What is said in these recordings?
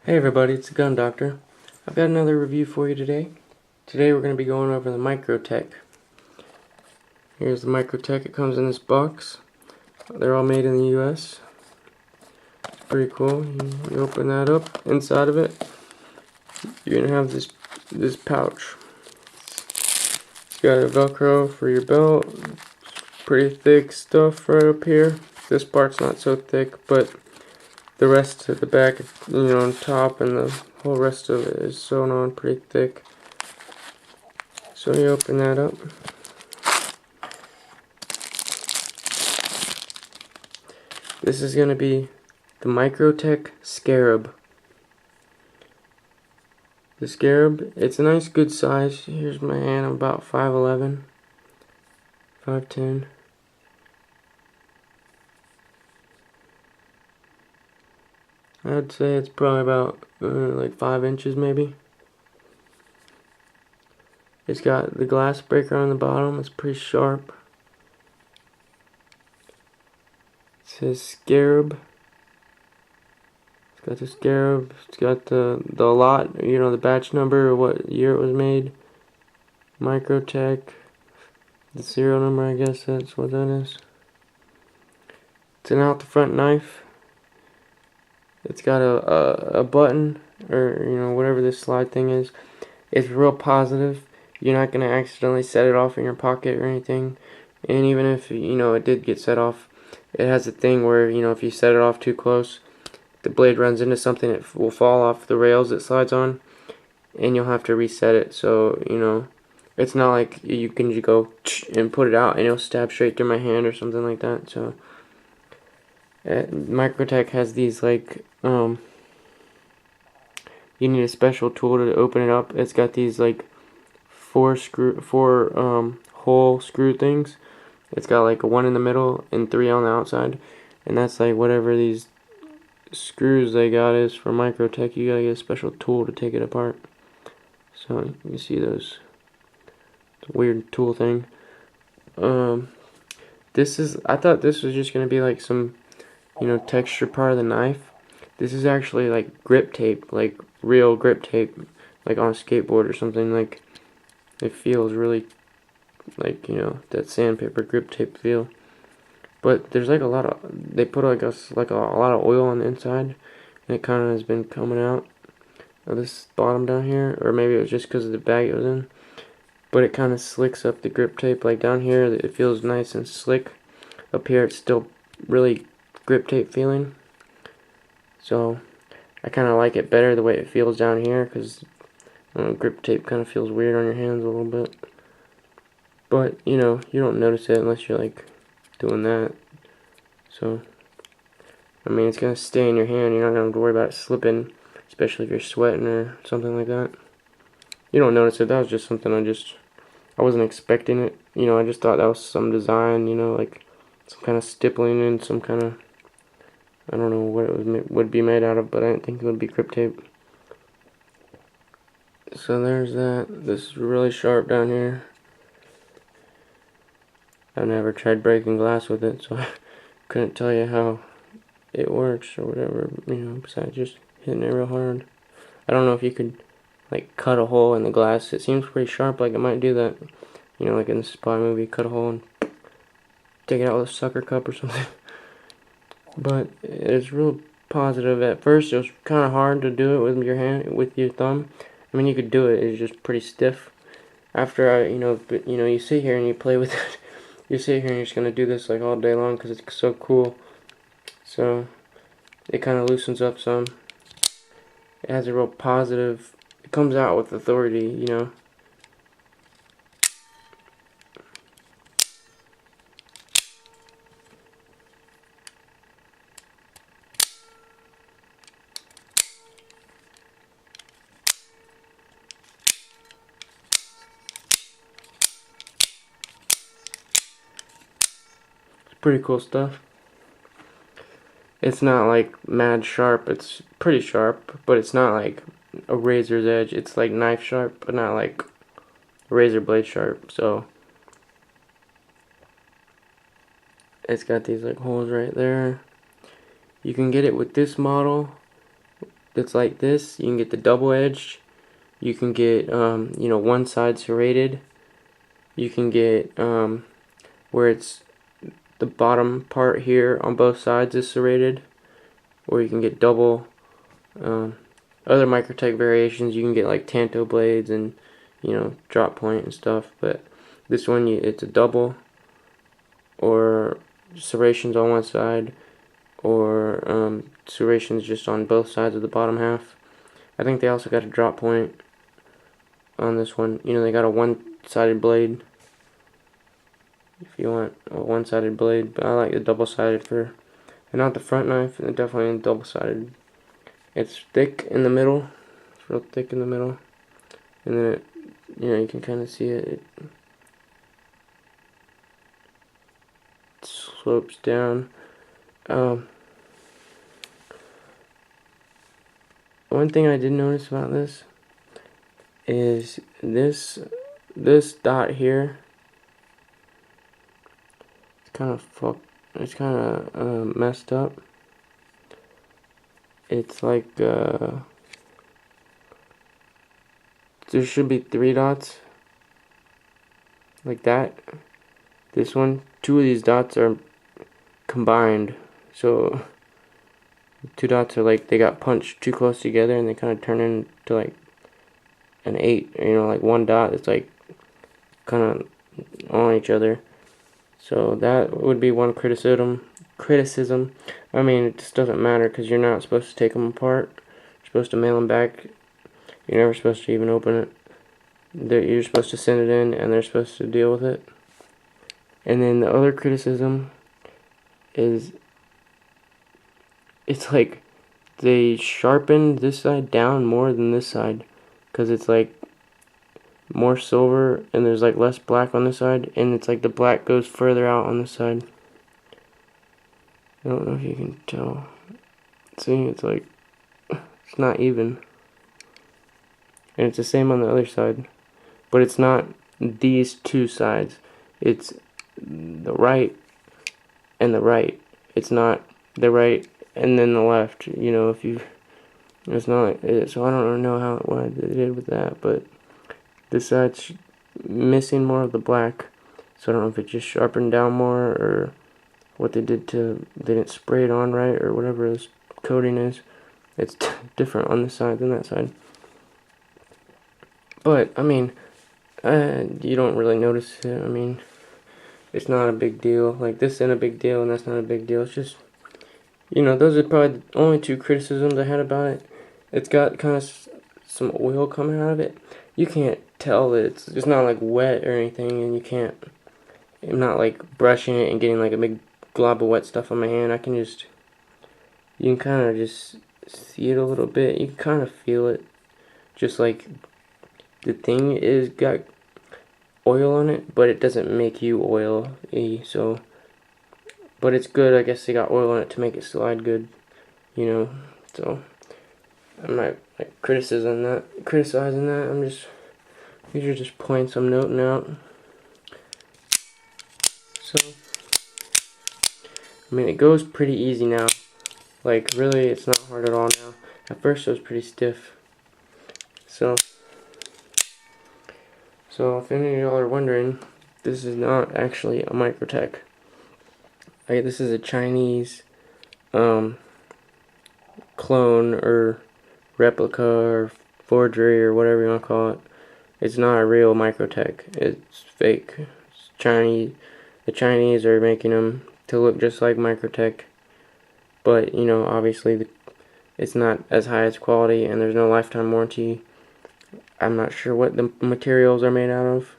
Hey everybody, it's the Gun Doctor. I've got another review for you today. Today we're going to be going over the Microtech. Here's the Microtech. It comes in this box. They're all made in the US. It's pretty cool. You open that up. Inside of it, you're going to have this pouch. It's got a Velcro for your belt. Pretty thick stuff right up here. This part's not so thick, but the rest of the back, on top, and the whole rest of it is sewn on pretty thick. So you open that up. This is going to be the Microtech Scarab. The Scarab, it's a nice good size. Here's my hand, I'm about 5'11", 5'10". I'd say it's probably about like 5 inches maybe. It's got the glass breaker on the bottom. It's pretty sharp. It says Scarab. It's got the Scarab. It's got the lot, the batch number or what year it was made. Microtech. The serial number, I guess that's what that is. It's an out the front knife. It's got a button, or whatever this slide thing is. It's real positive. You're not going to accidentally set it off in your pocket or anything. And even if it did get set off, it has a thing where if you set it off too close, the blade runs into something, it will fall off the rails it slides on, and you'll have to reset it. So it's not like you can just go and put it out and it'll stab straight through my hand or something like that. So Microtech has these you need a special tool to open it up. It's got these four hole screw things. It's got like one in the middle and 3 on the outside, and that's like whatever these screws they got is for Microtech. You gotta get a special tool to take it apart. So you see those, it's a weird tool thing. I thought this was just gonna be like some texture part of the knife. This is actually like grip tape, like real grip tape, like on a skateboard or something. Like it feels really like that sandpaper grip tape feel. But there's like they put like a lot of oil on the inside, and it kind of has been coming out of this bottom down here, or maybe it was just because of the bag it was in. But it kind of slicks up the grip tape. Like down here, it feels nice and slick. Up here, it's still really grip tape feeling. So I kind of like it better the way it feels down here, because grip tape kind of feels weird on your hands a little bit. But you don't notice it unless you're like doing that. So I mean, it's gonna stay in your hand. You're not gonna have to worry about it slipping, especially if you're sweating or something like that. You don't notice it. That was just something I wasn't expecting it. I just thought that was some design. Like some kind of stippling and some kind of, I don't know what it would be made out of, but I didn't think it would be grip tape. So there's that. This is really sharp down here. I've never tried breaking glass with it, so I couldn't tell you how it works or whatever, besides just hitting it real hard. I don't know if you could like cut a hole in the glass. It seems pretty sharp, like it might do that, like in the spy movie, cut a hole and take it out with a sucker cup or something. But it's real positive. At first it was kind of hard to do it with your hand, with your thumb. I mean, you could do it, it's just pretty stiff. After you sit here and you play with it, you sit here and you're just gonna do this like all day long because it's so cool. So it kind of loosens up some. It has a real positive, it comes out with authority, It's pretty cool stuff. It's not like mad sharp. It's pretty sharp, but it's not like a razor's edge. It's like knife sharp, but not like razor blade sharp. So it's got these like holes right there. You can get it with this model that's like this. You can get the double edged. You can get you know, one side serrated. You can get where it's the bottom part here on both sides is serrated, or you can get double. Other Microtech variations, you can get like tanto blades and, you know, drop point and stuff, but this one, it's a double, or serrations on one side, or serrations just on both sides of the bottom half. I think they also got a drop point on this one. You know, they got a one-sided blade if you want a one-sided blade, but I like the double-sided for, and not the front knife, and definitely double-sided. It's thick in the middle. It's real thick in the middle, and then it, you know, you can kind of see it. It slopes down. One thing I did notice about this is this dot here. It's kind of It's kind of messed up. It's like there should be 3 dots like that. This one, 2 of these dots are combined, so 2 dots are like they got punched too close together, and they kind of turn into like an 8. You know, like one dot is like kind of on each other. So that would be one criticism. I mean, it just doesn't matter because you're not supposed to take them apart. You're supposed to mail them back. You're never supposed to even open it. You're supposed to send it in, and they're supposed to deal with it. And then the other criticism is, it's like they sharpened this side down more than this side, because it's like more silver and there's like less black on this side, and it's like the black goes further out on this side. I don't know if you can tell. See, it's like, it's not even. And it's the same on the other side. But it's not these 2 sides. It's the right and the right. It's not the right and then the left. You know, if you, it's not. So I don't know what they did with that, but this side's missing more of the black. So I don't know if it just sharpened down more, or what they did to, they didn't spray it on right, or whatever this coating is. It's different on this side than that side. But I mean, you don't really notice it. I mean, it's not a big deal. Like, this isn't a big deal, and that's not a big deal. It's just, you know, those are probably the only 2 criticisms I had about it. It's got kind of some oil coming out of it. You can't tell that it's not like wet or anything, and you can't, I'm not like brushing it and getting like a big glob of wet stuff on my hand. You can kind of just see it a little bit. You can kind of feel it. Just like the thing is got oil on it, but it doesn't make you oily. So, but it's good. I guess they got oil on it to make it slide good. You know, so I'm not like criticizing that. I'm just, these are just points I'm noting out. So, I mean, it goes pretty easy now. Like, really, it's not hard at all now. At first, it was pretty stiff. So if any of y'all are wondering, this is not actually a Microtech. This is a Chinese clone or replica or forgery or whatever you want to call it. It's not a real Microtech. It's fake. It's Chinese. The Chinese are making them to look just like Microtech, but you know, obviously it's not as high as quality, and there's no lifetime warranty. I'm not sure what the materials are made out of,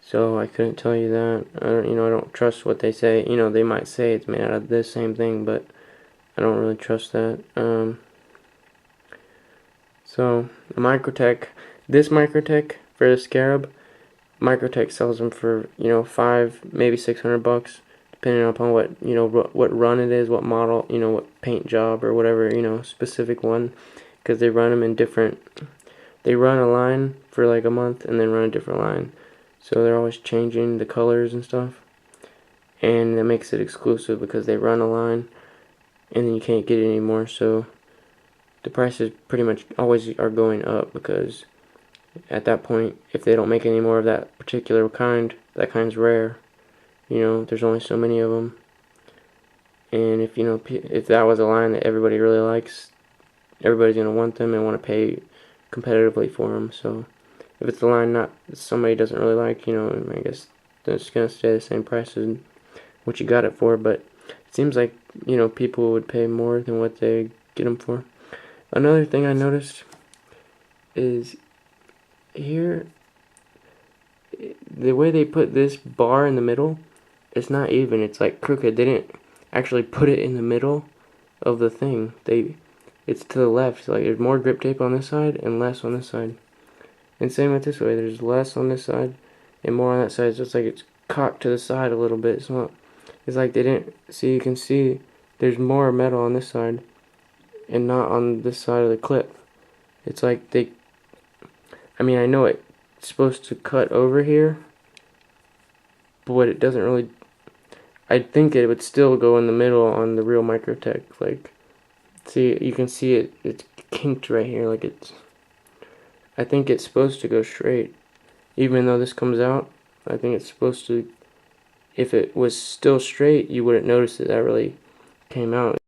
so I couldn't tell you that. I don't trust what they say. You know, they might say it's made out of this same thing, but I don't really trust that. So the Microtech, this Microtech for the Scarab, Microtech sells them for, you know, $500, maybe $600, depending upon what, you know, what run it is, what model, you know, what paint job or whatever, you know, specific one, because they run them in different. They run a line for like a month and then run a different line, so they're always changing the colors and stuff, and that makes it exclusive because they run a line and then you can't get it anymore. So the prices pretty much always are going up, because at that point, if they don't make any more of that particular kind, that kind's rare. You know, there's only so many of them. And if, you know, if that was a line that everybody really likes, everybody's going to want them and want to pay competitively for them. So if it's a line not somebody doesn't really like, you know, I guess it's going to stay the same price as what you got it for. But it seems like, you know, people would pay more than what they get them for. Another thing I noticed is here, the way they put this bar in the middle, it's not even, it's like crooked. They didn't actually put it in the middle of the thing. It's to the left. Like, there's more grip tape on this side and less on this side. And same with this way. There's less on this side and more on that side. So it's like it's cocked to the side a little bit. It's like they didn't see. You can see there's more metal on this side and not on this side of the clip. It's like I mean, I know it's supposed to cut over here, but it doesn't really. I think it would still go in the middle on the real Microtech. Like, see, you can see it's kinked right here. Like, I think it's supposed to go straight. Even though this comes out, I think it's supposed to. If it was still straight, you wouldn't notice that really came out.